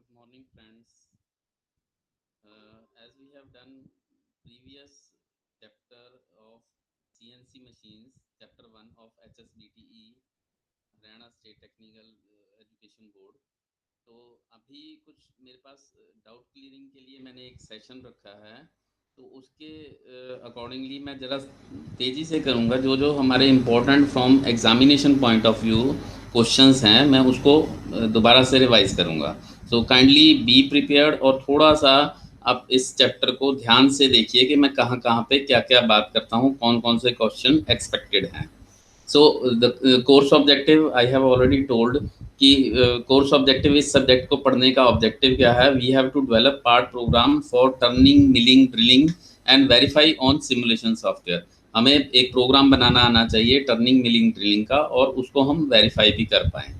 Good morning, friends. As we have done previous chapter of CNC machines, chapter 1 of HSBTE, Haryana state technical education board. तो अभी कुछ मेरे पास doubt clearing के लिए मैंने एक सेशन रखा है, तो उसके अकॉर्डिंगली मैं ज़रा तेज़ी से करूँगा। जो जो हमारे important from examination point of view questions हैं, मैं उसको दोबारा से रिवाइज करूँगा। सो काइंडली बी प्रिपेयर्ड और थोड़ा सा आप इस चैप्टर को ध्यान से देखिए कि मैं कहाँ कहाँ पे क्या क्या बात करता हूँ, कौन कौन से क्वेश्चन एक्सपेक्टेड हैं। So the course objective I have already told कि कोर्स ऑब्जेक्टिव इस सब्जेक्ट को पढ़ने का ऑब्जेक्टिव क्या है। We have to develop part program for turning, milling, drilling and verify on simulation software. हमें एक प्रोग्राम बनाना आना चाहिए टर्निंग, मिलिंग, ड्रिलिंग का, और उसको हम वेरीफाई भी कर पाएँ।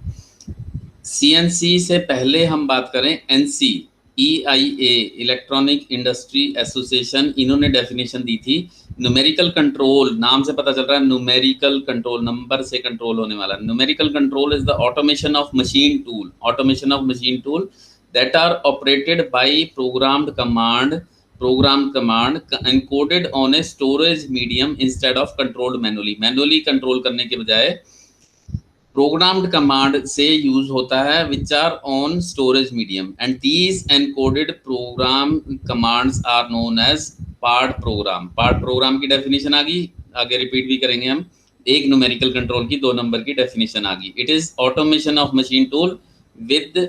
सीएनसी से पहले हम बात करें NC, EIA, electronic industry association, इन्होंने डेफिनेशन दी थी। न्यूमेरिकल कंट्रोल, नाम से पता चल रहा है न्यूमेरिकल कंट्रोल, नंबर से कंट्रोल होने वाला। Numerical control is the automation of machine tool, automation of machine tool that are operated by program command encoded on a storage medium instead of controlled manually. Manually control करने के बजाय programmed command से use होता है, which are on storage medium, and these encoded program commands are known as part program. Part program की definition आ गई, आगे रिपीट भी करेंगे हम। एक न्यूमेरिकल कंट्रोल की 2 नंबर की डेफिनेशन आ गई। It is automation of machine tool with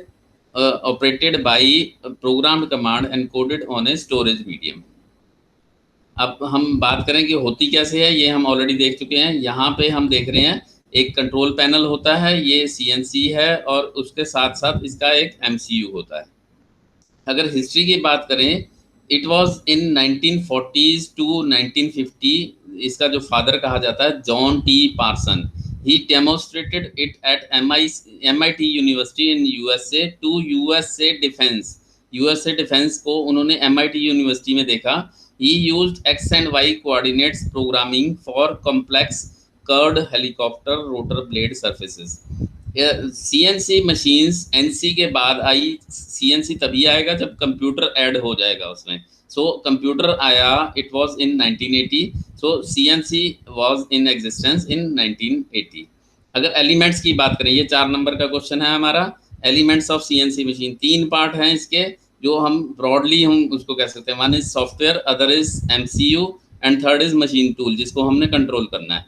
operated by programmed command encoded on a storage medium. अब हम बात करें कि होती कैसे है, ये हम ऑलरेडी देख चुके हैं। यहाँ पे हम देख रहे हैं एक कंट्रोल पैनल होता है, ये सीएनसी है, और उसके साथ साथ इसका एक एमसीयू होता है। अगर हिस्ट्री की बात करें, it was in 1940s to 1950। इसका जो फादर कहा जाता है John T Parson, he demonstrated it at MIT university in USA to USA defence. USA defence को उन्होंने एमआईटी यूनिवर्सिटी में देखा। He used X and Y coordinates programming for complex curved helicopter rotor blade surfaces. CNC machines NC के बाद आई। CNC तभी आएगा जब computer add हो जाएगा उसमें। सो कंप्यूटर आया, it was in 1980। So CNC was in existence in 1980। अगर एलिमेंट्स की बात करें, ये 4 नंबर का क्वेश्चन है हमारा। Elements of CNC machine, 3 part हैं इसके, जो हम ब्रॉडली हम उसको कह सकते हैं। One is software, other is MCU, and third is machine tool, जिसको हमने कंट्रोल करना है।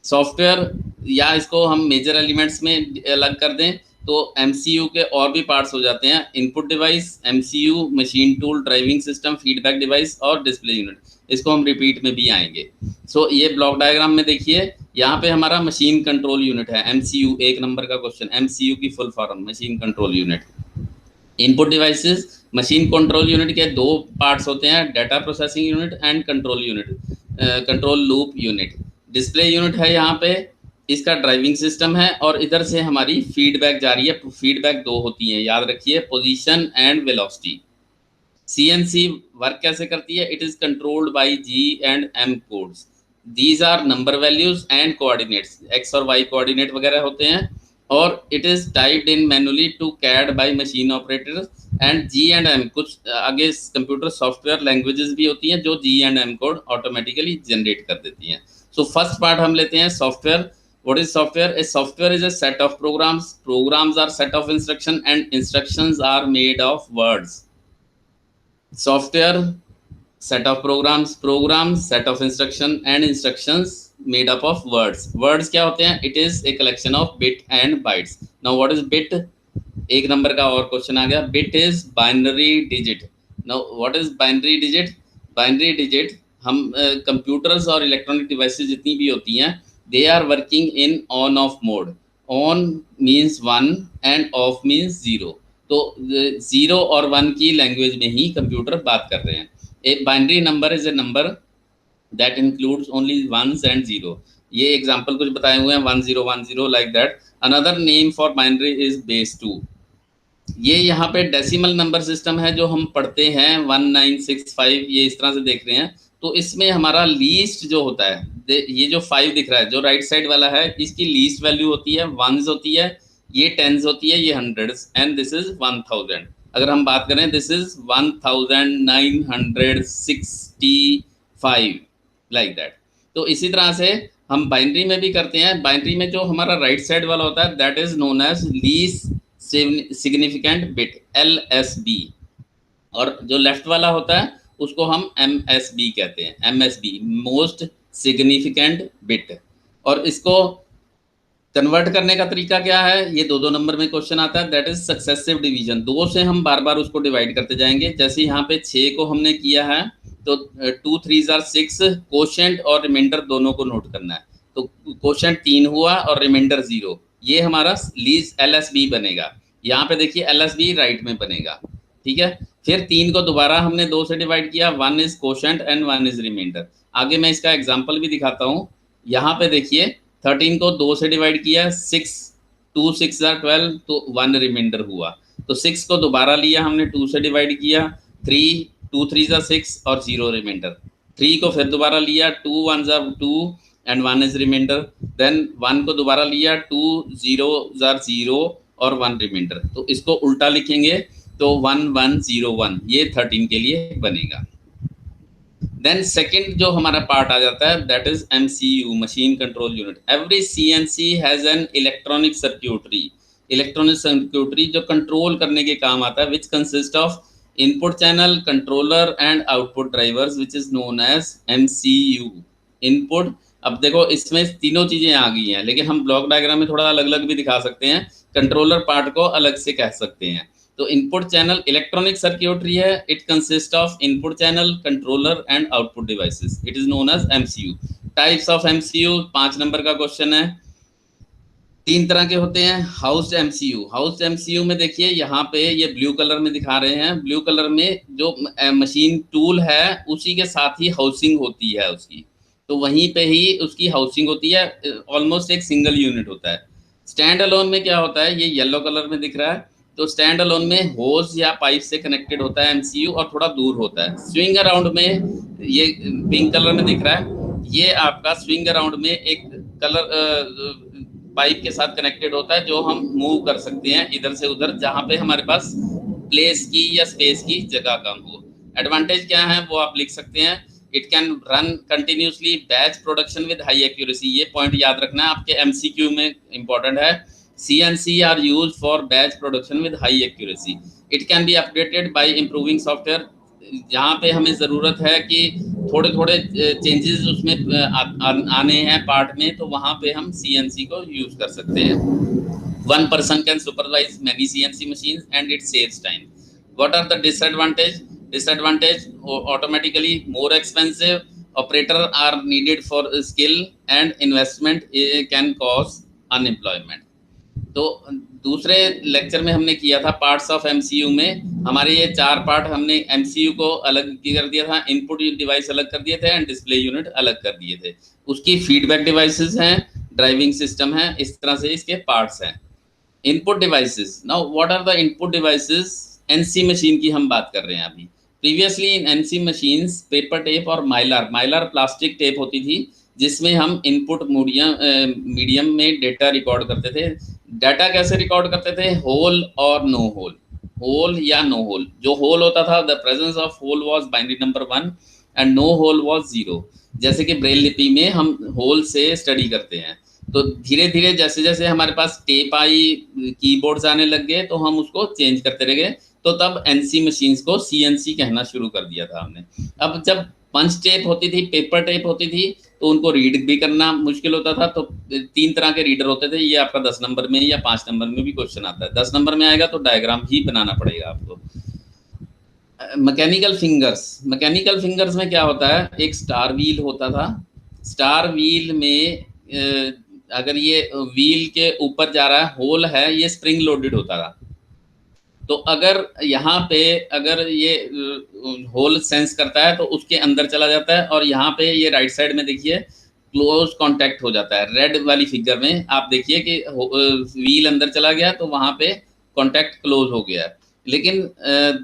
सॉफ्टवेयर, या इसको हम मेजर एलिमेंट्स में अलग कर दें तो एमसीयू के और भी पार्ट्स हो जाते हैं। Input device, MCU, machine tool, driving system, feedback device और डिस्प्ले यूनिट। इसको हम रिपीट में भी आएंगे। सो ये ब्लॉक डायग्राम में देखिए, यहाँ पे हमारा मशीन कंट्रोल यूनिट है, एमसीयू। 1 नंबर का क्वेश्चन, एमसीयू की full form machine control unit. Input devices, machine control unit के 2 पार्ट्स होते हैं, data processing unit and control unit, control loop unit. Display unit है यहाँ पे, इसका ड्राइविंग सिस्टम है, और इधर से हमारी फीडबैक जा रही है। फीडबैक 2 होती हैं, याद रखिए, position and velocity. CNC work कैसे करती है? It is controlled by G and M codes. These are number values and coordinates, X और वाई कोऑर्डिनेट वगैरह होते हैं, और it is typed in manually to CAD by machine operators. And G and M, कुछ आगे computer software languages भी होती हैं जो G and M code automatically generate कर देती हैं। सो फर्स्ट पार्ट हम लेते हैं, software. What is software? A software is a set of programs. Programs are set of instruction, and instructions are made of words. Software, set of programs, programs, set of instruction, and instructions made up of words. Words क्या होते हैं? It is a collection of bit and bytes. Now what is bit? 1 number का और question आ गया। Bit is binary digit. Now what is binary digit? Binary digit, हम computers और electronic devices जितनी भी होती हैं, they are working in on off mode. On means 1 and off means 0. तो 0 और 1 की लैंग्वेज में ही कंप्यूटर बात कर रहे हैं। A binary number is a number that includes only ones and 0। ये एग्जांपल कुछ बताए हुए हैं, 1010 like that. Another name for binary is base 2। ये यहाँ पे डेसिमल नंबर सिस्टम है जो हम पढ़ते हैं, 1965, ये इस तरह से देख रहे हैं। तो इसमें हमारा लीस्ट जो होता है, ये जो 5 दिख रहा है जो राइट साइड वाला है, इसकी लीस्ट वैल्यू होती है, वंस होती है, ये टेंस होती है, ये हंड्रेड्स, एंड दिस इज 1000। अगर हम बात करें दिस इज 1965 लाइक दैट। तो इसी तरह से हम बाइनरी में भी करते हैं। बाइनरी में जो हमारा राइट साइड वाला होता है that is known as least significant bit, LSB, और जो लेफ्ट वाला होता है उसको हम MSB कहते हैं, MSB मोस्ट सिग्निफिकेंट बिट। और इसको कन्वर्ट करने का तरीका क्या है, ये दो दो नंबर में क्वेश्चन आता है, दैट इज सक्सेसिव डिवीजन। दो से हम बार बार उसको डिवाइड करते जाएंगे। जैसे यहाँ पे 6 को हमने किया है तो 2 3 आर 6, कोशेंट और रिमाइंडर दोनों को नोट करना है। तो कोशेंट 3 हुआ और रिमाइंडर 0, ये हमारा लीस्ट LSB बनेगा। यहाँ पे देखिए LSB राइट में बनेगा, ठीक है। फिर 3 को दोबारा हमने 2 से डिवाइड किया, 1 is quotient and 1 is remainder. आगे मैं इसका एग्जाम्पल भी दिखाता हूँ। यहाँ पे देखिए 13 को 2 से डिवाइड किया, 6, 2 6 12, तो 1 रिमाइंडर हुआ। तो 6 को दोबारा लिया हमने, 2 से डिवाइड किया, 3, 2 3 6 और 0 रिमाइंडर। 3 को फिर दोबारा लिया, 2 1 2 एंड 1 इज रिमाइंडर। देन 1 को दोबारा लिया, 2 0 0 और 1 रिमाइंडर। तो इसको उल्टा लिखेंगे तो 1 1 0 1, ये 13 के लिए बनेगा। देन सेकंड जो हमारा पार्ट आ जाता है that is MCU, machine control unit. Every CNC has an electronic circuitry, electronic circuitry जो कंट्रोल करने के काम आता है, which consist of input channel, controller and output drivers, which is known as MCU। Input, अब देखो इसमें तीनों चीजें आ गई हैं, लेकिन हम ब्लॉक डायग्राम में थोड़ा अलग अलग भी दिखा सकते हैं, कंट्रोलर पार्ट को अलग से कह सकते हैं। तो इनपुट चैनल इलेक्ट्रॉनिक सर्क्यूटरी है, it consist of input channel, controller and output devices, it is known as MCU। Types of MCU, 5 number का क्वेश्चन है। 3 तरह के होते हैं। हाउस्ड MCU, हाउस्ड MCU में देखिए यहाँ पे ये ब्लू कलर में दिखा रहे हैं, ब्लू कलर में जो मशीन टूल है उसी के साथ ही हाउसिंग होती है उसकी, तो वहीं पे ही उसकी हाउसिंग होती है, ऑलमोस्ट एक सिंगल यूनिट होता है। स्टैंड अलोन में क्या होता है, ये येलो कलर में दिख रहा है, तो स्टैंड अलोन में होज या पाइप से कनेक्टेड होता है MCU और थोड़ा दूर होता है। स्विंग अराउंड में ये पिंक कलर में दिख रहा है, ये आपका स्विंग अराउंड में एक कलर पाइप के साथ कनेक्टेड होता है जो हम मूव कर सकते हैं इधर से उधर, जहाँ पे हमारे पास प्लेस की या स्पेस की जगह कम हो। एडवांटेज क्या है वो आप लिख सकते हैं, it can run continuously, batch production with high accuracy, ये पॉइंट याद रखना है आपके MCQ में इंपॉर्टेंट है। CNC are used for batch production with high accuracy. It can be updated by improving software. जहाँ पे हमें ज़रूरत है कि थोड़े थोड़े चेंजेस उसमें आने हैं पार्ट में, तो वहाँ पे हम CNC को यूज़ कर सकते हैं। One person can supervise many CNC machines and it saves time. What are the disadvantage? Disadvantage, automatically more expensive, operator are needed for skill and investment can cause unemployment. तो दूसरे lecture में हमने किया था parts of MCU में, हमारे ये 4 part हमने MCU को अलग कर दिया था, इनपुट डिवाइस अलग कर दिए थे एंड डिस्प्ले यूनिट अलग कर दिए थे। उसकी फीडबैक डिवाइसेस हैं, ड्राइविंग सिस्टम है, इस तरह से इसके पार्ट्स हैं। Input devices, now what are the input devices? NC machine की हम बात कर रहे हैं अभी। Previously in NC machines paper tape और माइलर प्लास्टिक टेप होती थी, जिसमें हम इनपुट मीडियम में डेटा रिकॉर्ड करते थे। डाटा कैसे रिकॉर्ड करते थे? होल और नो होल, होल या नो होल। जो होल होता था, the presence of hole was binary number 1 and no hole was 0। जैसे कि ब्रेल लिपि में हम होल से स्टडी करते हैं, तो धीरे धीरे जैसे जैसे हमारे पास टेप आई, कीबोर्ड्स आने लग गए, तो हम उसको चेंज करते रह गए, तो तब NC मशीन्स को CNC कहना शुरू कर दिया था हमने। अब जब पंच टेप होती थी, पेपर टेप होती थी, तो उनको रीड भी करना मुश्किल होता था, तो 3 तरह के रीडर होते थे। ये आपका 10 नंबर में या 5 नंबर में भी क्वेश्चन आता है। 10 नंबर में आएगा तो डायग्राम ही बनाना पड़ेगा आपको। मैकेनिकल फिंगर्स, मैकेनिकल फिंगर्स में क्या होता है, एक स्टार व्हील होता था। स्टार व्हील में अगर ये व्हील के ऊपर जा रहा है, होल है, ये स्प्रिंग लोडेड होता था। तो अगर यहाँ पे अगर ये होल सेंस करता है तो उसके अंदर चला जाता है, और यहाँ पे ये राइट साइड में देखिए क्लोज कांटेक्ट हो जाता है। रेड वाली फिगर में आप देखिए कि व्हील अंदर चला गया तो वहाँ पे कांटेक्ट क्लोज हो गया। लेकिन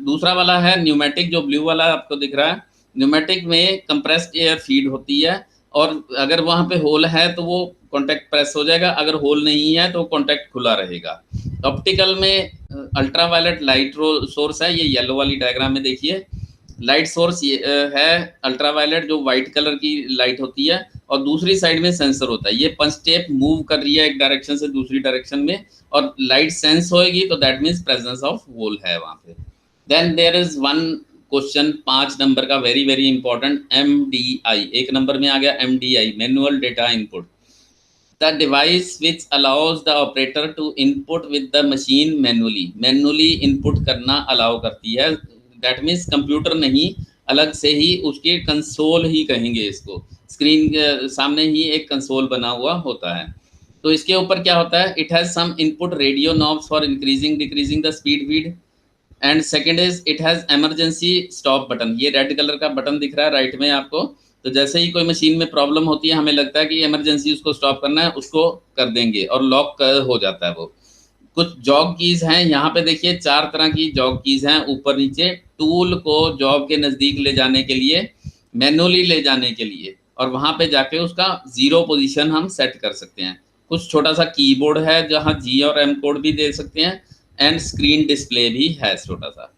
दूसरा वाला है न्यूमेटिक, जो ब्लू वाला आपको दिख रहा है। न्यूमेटिक में कंप्रेस्ड एयर फीड होती है, और अगर वहाँ पे होल है तो वो कॉन्टैक्ट प्रेस हो जाएगा, अगर होल नहीं है तो कॉन्टैक्ट खुला रहेगा। ऑप्टिकल में अल्ट्रावायलेट लाइट सोर्स है, ये येलो वाली डायग्राम में देखिए, लाइट सोर्स ये है अल्ट्रावायलेट जो व्हाइट कलर की लाइट होती है, और दूसरी साइड में सेंसर होता है। ये पंच टेप मूव कर रही है एक डायरेक्शन से दूसरी डायरेक्शन में, और लाइट सेंस होएगी तो that means presence of hole है वहां पे। Then there is one question 5 number का, वेरी वेरी इंपॉर्टेंट, MDI, एक नंबर में आ गया MDI, manual data input, the device which allows the operator to input with the machine manually input करना allow करती है। दैट मीन्स कंप्यूटर नहीं, अलग से ही उसकी कंसोल ही कहेंगे इसको, स्क्रीन के सामने ही एक कंसोल बना हुआ होता है। तो इसके ऊपर क्या होता है, it has some input radio knobs for increasing decreasing the speed feed, and second is it has emergency stop button. ये रेड कलर का बटन दिख रहा है राइट में आपको, तो जैसे ही कोई मशीन में प्रॉब्लम होती है, हमें लगता है कि इमरजेंसी उसको स्टॉप करना है, उसको कर देंगे और लॉक हो जाता है वो। कुछ जॉब कीज हैं यहाँ पे देखिए, 4 तरह की जॉब कीज हैं ऊपर नीचे, टूल को जॉब के नज़दीक ले जाने के लिए, मैनुअली ले जाने के लिए, और वहाँ पे जाके उसका 0 पोजीशन हम सेट कर सकते हैं। कुछ छोटा सा कीबोर्ड है जहाँ G और M कोड भी दे सकते हैं, एंड स्क्रीन डिस्प्ले भी है छोटा सा।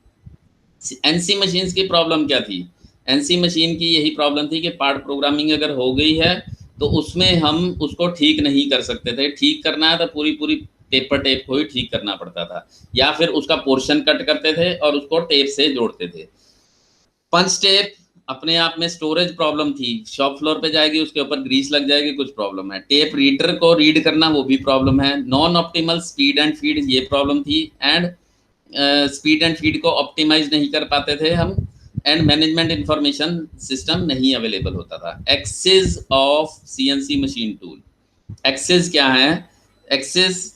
एनसी मशीन्स की प्रॉब्लम क्या थी, एनसी मशीन की यही प्रॉब्लम थी कि पार्ट प्रोग्रामिंग अगर हो गई है तो उसमें हम उसको ठीक नहीं कर सकते थे। ठीक करना है तो पूरी पूरी पेपर टेप को ही ठीक करना पड़ता था, या फिर उसका पोर्शन कट करते थे और उसको टेप से जोड़ते थे। पंच टेप अपने आप में स्टोरेज प्रॉब्लम थी, शॉप फ्लोर पे जाएगी उसके ऊपर ग्रीस लग जाएगी, कुछ प्रॉब्लम है। टेप रीडर को रीड करना वो भी प्रॉब्लम है। Non optimal speed and feed ये प्रॉब्लम थी, एंड स्पीड एंड फीड को ऑप्टिमाइज नहीं कर पाते थे हम, एंड मैनेजमेंट इंफॉर्मेशन सिस्टम नहीं अवेलेबल होता था। Axis of CNC machine tool, axis क्या है, एक्सेस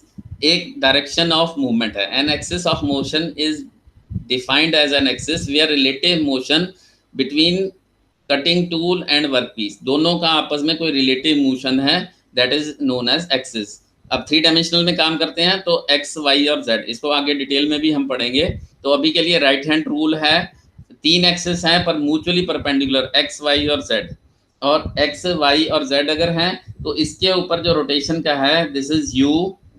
एक डायरेक्शन ऑफ मूवमेंट है। An axis of motion is defined as an axis where relative motion between cutting tool and workpiece, दोनों का आपस में कोई रिलेटिव मोशन है, that is known as axis. अब 3 डायमेंशनल में काम करते हैं तो एक्स वाई और जेड, इसको आगे डिटेल में भी हम पढ़ेंगे। तो अभी के लिए राइट हैंड रूल है, 3 एक्सेस हैं पर म्यूचुअली परपेंडिकुलर, एक्स वाई और जेड, और एक्स वाई और जेड अगर हैं तो इसके ऊपर जो रोटेशन का है this is U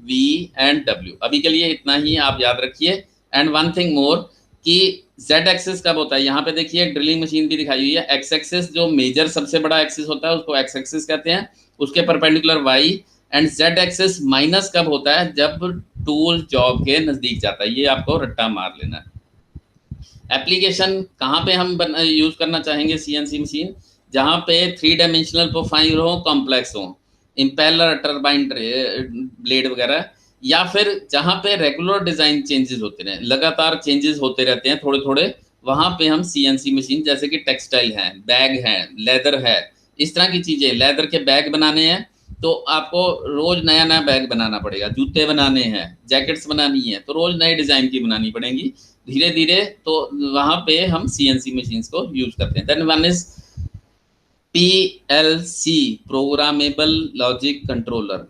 V and W. अभी के लिए इतना ही आप याद रखिए। एंड वन थिंग मोर कि जेड एक्सेस कब होता है, यहाँ पे देखिए एक ड्रिलिंग मशीन भी दिखाई हुई है, एक्स एक्सेस जो मेजर सबसे बड़ा एक्सेस होता है उसको एक्स एक्सेस कहते हैं, उसके perpendicular Y, and Z axis minus कब होता है, जब टूल जॉब के नजदीक जाता है। ये आपको रट्टा मार लेना है। एप्लीकेशन कहाँ पे हम यूज करना चाहेंगे CNC मशीन, जहाँ पे 3 डायमेंशनल प्रोफाइल हो, कॉम्प्लेक्स हो, इम्पेलर टर्बाइन ब्लेड वगैरह, या फिर जहाँ पे रेगुलर डिजाइन चेंजेस होते रहे, लगातार चेंजेस होते रहते हैं थोड़े थोड़े, वहाँ पे हम CNC मशीन, जैसे कि टेक्सटाइल है, बैग है, लेदर है, इस तरह की चीजें, लेदर के बैग बनाने हैं तो आपको रोज नया नया बैग बनाना पड़ेगा, जूते बनाने हैं, जैकेट्स बनानी है तो रोज नए डिजाइन की बनानी पड़ेगी धीरे धीरे, तो वहां पे हम CNC मशीन्स को यूज करते हैं। Then one is PLC, programmable logic controller,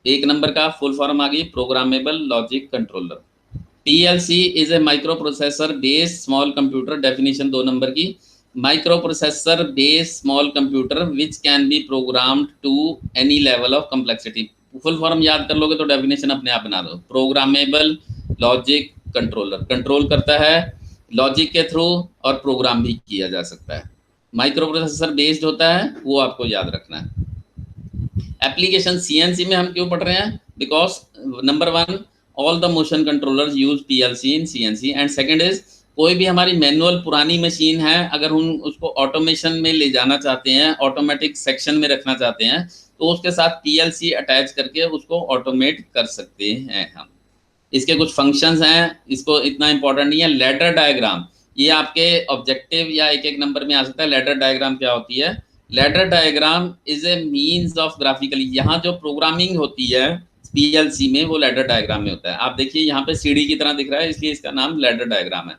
एक नंबर का फुल फॉर्म आ गई, programmable logic controller. PLC is a micro processor based small computer, definition 2 number की, micro processor based small computer which can be programmed to any level of complexity. Full form याद कर लोगे तो definition अपने आप बना दो। प्रोग्रामेबल लॉजिक कंट्रोलर, कंट्रोल करता है लॉजिक के थ्रू और प्रोग्राम भी किया जा सकता है। माइक्रो प्रोसेसर बेस्ड होता है, वो आपको याद रखना है। एप्लीकेशन CNC में हम क्यों पढ़ रहे हैं, because number 1 all the motion controllers use PLC in CNC, and second is कोई भी हमारी मैनुअल पुरानी मशीन है अगर हम उसको ऑटोमेशन में ले जाना चाहते हैं, ऑटोमेटिक सेक्शन में रखना चाहते हैं, तो उसके साथ PLC अटैच करके उसको ऑटोमेट कर सकते हैं हम। इसके कुछ फंक्शंस हैं, इसको इतना इंपॉर्टेंट नहीं है। लैडर डायग्राम, ये आपके ऑब्जेक्टिव या एक एक नंबर में आ सकता है। लैडर डायग्राम क्या होती है, ladder diagram is a means of graphically, यहाँ जो प्रोग्रामिंग होती है PLC में वो लैडर डायग्राम में होता है। आप देखिए यहाँ पे सीढ़ी की तरह दिख रहा है, इसलिए इसका नाम लैडर डायग्राम है।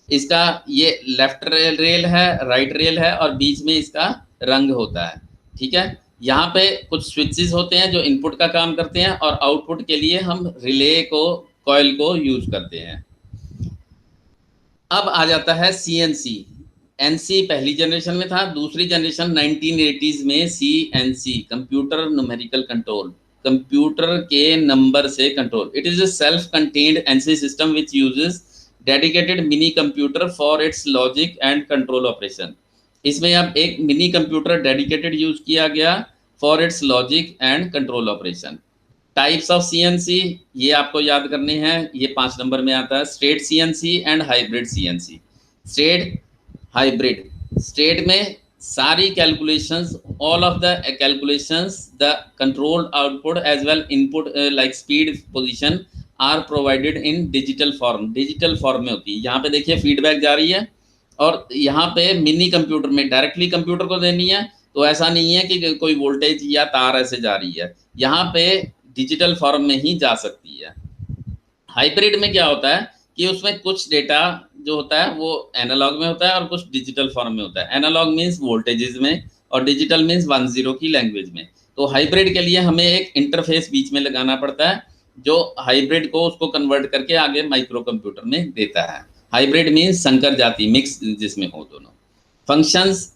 इसका ये लेफ्ट रेल है, राइट रेल है, और बीच में इसका रंग होता है, ठीक है। यहाँ पे कुछ स्विचेस होते हैं जो इनपुट का काम करते हैं, और आउटपुट के लिए हम रिले को, कॉइल को यूज करते हैं। अब आ जाता है CNC, एनसी पहली जनरेशन में था, दूसरी जनरेशन 1980s में CNC, computer numerical control, computer के नंबर से control. It is a self contained NC system which uses dedicated mini computer for its logic and control operation. इसमें अब एक मिनी कंप्यूटर डेडिकेटेड यूज किया गया for its logic and control operation. Types of CNC ये आपको याद करने हैं, ये 5 नंबर में आता है। Straight CNC and hybrid CNC. Straight, hybrid. State में सारी calculations, all of the calculations, the control output as well input like speed, position are provided in digital form. Digital form में होती है। यहाँ पे देखिए फीडबैक जा रही है, और यहाँ पे मिनी कंप्यूटर में डायरेक्टली कंप्यूटर को देनी है, तो ऐसा नहीं है कि कोई वोल्टेज या तार ऐसे जा रही है, यहाँ पे डिजिटल फॉर्म में ही जा सकती है। हाइब्रिड में क्या होता है कि उसमें कुछ डेटा जो होता है वो एनालॉग में होता है और कुछ डिजिटल फॉर्म में होता है। एनालॉग मीन्स वोल्टेजेस में और डिजिटल मीन्स 1-0 की लैंग्वेज में। तो हाइब्रिड के लिए हमें एक इंटरफेस बीच में लगाना पड़ता है जो हाइब्रिड को उसको कन्वर्ट करके आगे माइक्रो कंप्यूटर में देता है। हाइब्रिड मीन्स संकर जाति, मिक्स जिसमें हो दोनों। फंक्शंस,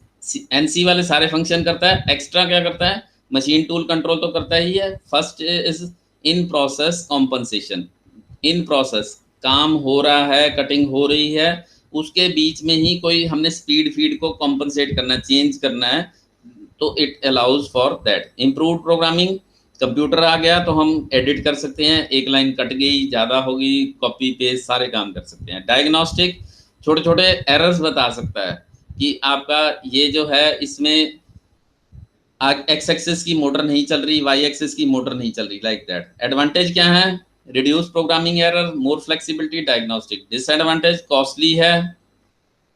एनसी वाले सारे फंक्शन करता है। एक्स्ट्रा क्या करता है? मशीन टूल कंट्रोल तो करता ही है। First is in process compensation. In process काम हो रहा है, कटिंग हो रही है, उसके बीच में ही कोई हमने स्पीड फीड को कॉम्पनसेट करना है, चेंज करना है, तो it allows for that. Improve programming, computer आ गया तो हम एडिट कर सकते हैं, एक लाइन कट गई, ज़्यादा होगी, कॉपी पेस्ट सारे काम कर सकते हैं। डायग्नोस्टिक, छोटे छोटे एरर्स बता सकता है कि आपका ये जो है इसमें एक्स एक्सिस की मोटर नहीं चल रही, वाई एक्सिस की मोटर नहीं चल रही, लाइक दैट। एडवांटेज क्या है? Reduce programming error, more flexibility, diagnostic. Disadvantage, costly है,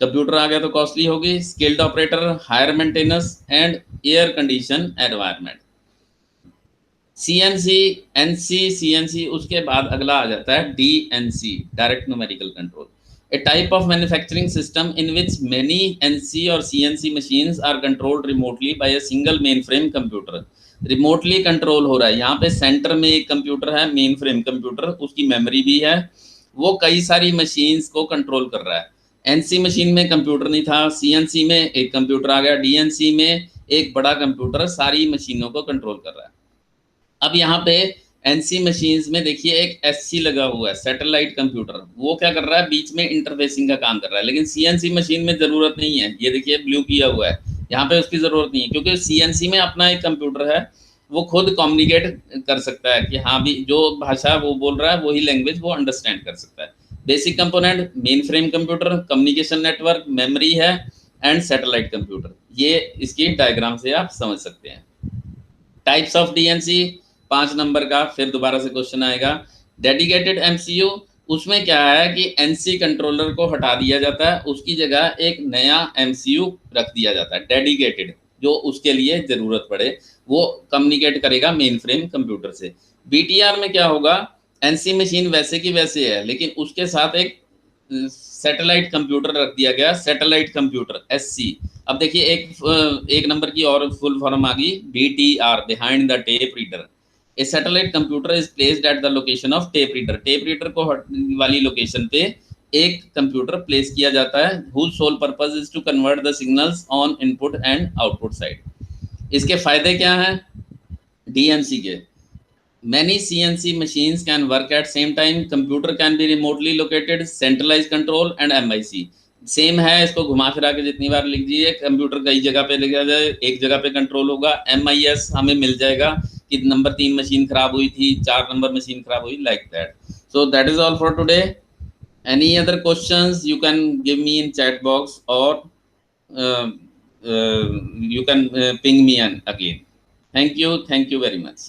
कंप्यूटर आ गया तो कॉस्टली होगी। Skilled operator, higher maintenance and air condition environment. CNC, NC, CNC, उसके बाद अगला आ जाता है DNC, direct numerical control. A type of manufacturing system in which many NC or CNC machines are controlled remotely by a single mainframe computer। Remotely control हो रहा है। यहाँ पे सेंटर में एक कंप्यूटर है, मेन फ्रेम कंप्यूटर, उसकी memory भी है, वो कई सारी मशीन्स को कंट्रोल कर रहा है। एनसी मशीन में कंप्यूटर नहीं था, सीएनसी में एक कंप्यूटर आ गया, डीएनसी में एक बड़ा कंप्यूटर सारी मशीनों को कंट्रोल कर रहा है। अब यहाँ पे एनसी मशीन्स में देखिए एक एससी लगा हुआ है, सैटेलाइट कंप्यूटर, वो क्या कर रहा है? बीच में इंटरफेसिंग का काम कर रहा है। लेकिन सीएनसी मशीन में जरूरत नहीं है, ये देखिए ब्लू किया हुआ है, यहाँ पे उसकी जरूरत नहीं है, क्योंकि सीएनसी में अपना एक कंप्यूटर है, वो खुद कम्युनिकेट कर सकता है कि हाँ भी जो भाषा वो बोल रहा है वही लैंग्वेज वो अंडरस्टैंड कर सकता है। Basic component, main frame computer, communication network, memory है एंड सैटेलाइट कंप्यूटर। ये इसकी डायग्राम से आप समझ सकते हैं। टाइप्स ऑफ डीएनसी, 5 नंबर का फिर दोबारा से क्वेश्चन आएगा। डेडिकेटेड एमसीयू, उसमें क्या है कि एनसी कंट्रोलर को हटा दिया जाता है, उसकी जगह एक नया एमसीयू रख दिया जाता है डेडिकेटेड, जो उसके लिए जरूरत पड़े, वो कम्युनिकेट करेगा मेन फ्रेम कंप्यूटर से। बीटीआर में क्या होगा? एनसी मशीन वैसे की वैसे है, लेकिन उसके साथ एक सैटेलाइट कंप्यूटर रख दिया गया, सैटेलाइट कंप्यूटर एससी। अब देखिए एक नंबर की और फुल फॉर्म आ गई, BTR, behind the tape reader. A satellite computer is placed at the location of tape reader. Tape reader को वाली लोकेशन पे एक कंप्यूटर प्लेस किया जाता है, whose sole purpose is to convert the signals on input and output side। इसके फायदे क्या हैं डीएनसी के? Many CNC machines can work at same time, computer can be remotely located, centralized control and MIC। Same है, इसको घुमा फिरा के जितनी बार लिख दीजिए, कंप्यूटर कई जगह पे लिखा जाए, एक जगह पे कंट्रोल होगा। MIS हमें मिल जाएगा कि नंबर 3 मशीन खराब हुई थी, 4 नंबर मशीन खराब हुई, like that. So that is all for today. Any other questions you can give me in chat box और you can ping me again. Thank you very much.